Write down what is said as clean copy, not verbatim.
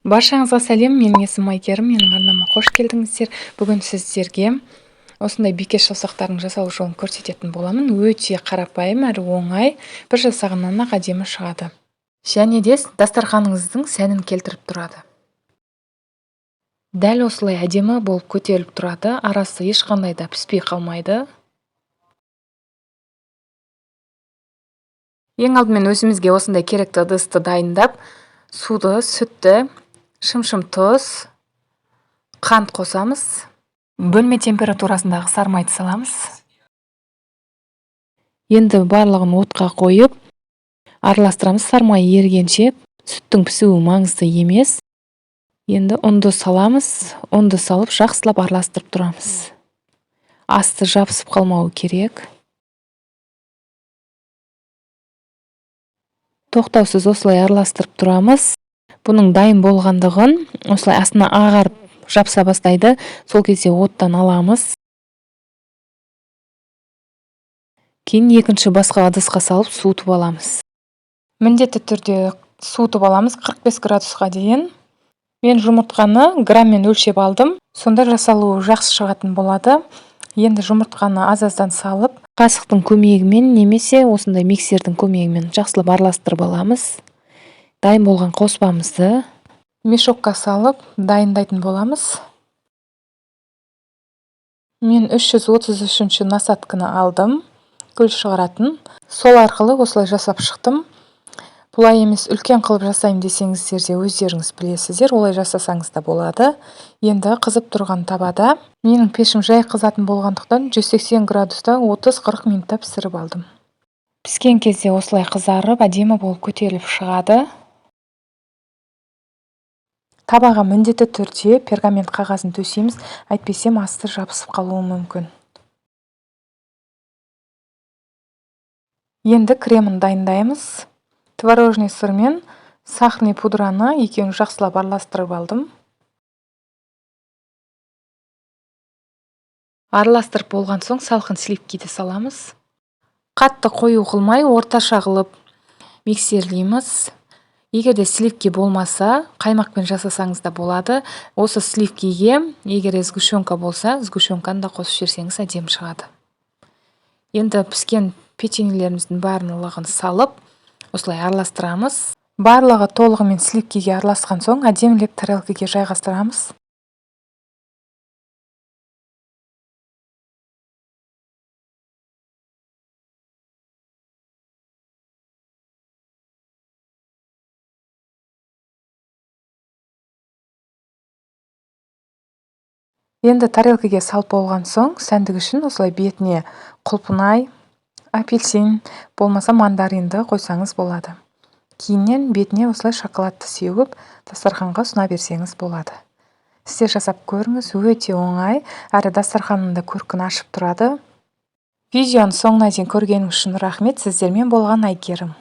Баршаңызға сәлем, менің есімім Айгерім, менің арнама қош келдіңіздер. Бүгін сіздерге осындай бикеш саусақтардың жасалу жолын көрсететін боламын. Өте қарапайым әрі оңай, бір жасағаннан ақ әдемі шығады. Және де дастарханыңыздың сәнін келтіріп тұрады. Дәл осылай әдемі болып көтеріліп тұрады, арасы ешқандай да піспей қалмайды. Ең алдымен өзімізге осындай керекті ыдысты дайындап, суды, сүтті, шым-шым тұз, қант қосамыз. Бөлме температурасындағы сарымайды саламыз. Енді барлығын отқа қойып, араластырамыз. Сарымай ергенше сүттің пісуі маңызды емес. Енді ұнды саламыз. Ұнды салып, жақсылап араластырып тұрамыз. Асты жабысып қалмауы керек. Тоқтаусыз осылай араластырып тұрамыз. Бұның дайын болғандығын, осылай астына ағарып жапса бастайды, сол кезде оттан аламыз. Кейін екінші басқа ыдысқа салып суытып аламыз. Міндетті түрде суытып аламыз 45 градусқа дейін. Мен жұмыртқаны граммен өлшеп алдым. Сонда жасалуы жақсы шығатын болады. Енді жұмыртқаны аз-аздан салып, қасықтың көмегімен немесе осындай миксердің көмегімен жақсылап араластырып аламыз. Дайын болған қоспамызды мешокқа салып дайындайтын боламыз. Мен 333 насатканы алдым, гүл шығаратын. Сол арқылы осылай жасап шықтым. Бұлай емес, үлкен қылып жасайым десеңіздер де өздеріңіз білесіздер, олай жасасаңыз да болады. Енді қызып тұрған табада менің пешім жай қызатын болғандықтан 180 градуста 30-40 минутта пісіріп алдым. Піскен кезде осылай қызарып, әдемі болып көтеріліп шығады. Табаға міндетті түрде пергамент қағазын төсейміз, әйтпесе асты жабысып қалуы мүмкін. Енді кремін дайындаймыз. Творожный сыр мен сахарный пудраны екеуін жақсылап араластырып алдым. Араластырып болған соң салқын сливкиді саламыз. Қатты қою қылмай, орташа қылып миксерлейміз. Егер де сливки болмаса, қаймақпен жасасаңыз да болады. Осы сливкиге, егер сгущенка болса, сгущенканы да қосып жіберсеңіз әдемі шығады. Енді піскен печеньелеріміздің барлығын салып, осылай араластырамыз. Барлығы толығымен сливкиге араласқан соң әдемілеп тарелкаге жайғастырамыз. Енді тарелкаге салып болған соң, сәндік үшін осылай бетіне құлпынай, апельсин, болмаса мандаринді қойсаңыз болады. Кейіннен бетіне осылай шоколадты сеуіп, дастарханға ұсына берсеңіз болады. Сіздер жасап көріңіз, өте оңай, әрі дастарханында көркін ашып тұрады. Видеоны соңына дейін көргеніңіз үшін рахмет. Сіздермен болған Айгерім.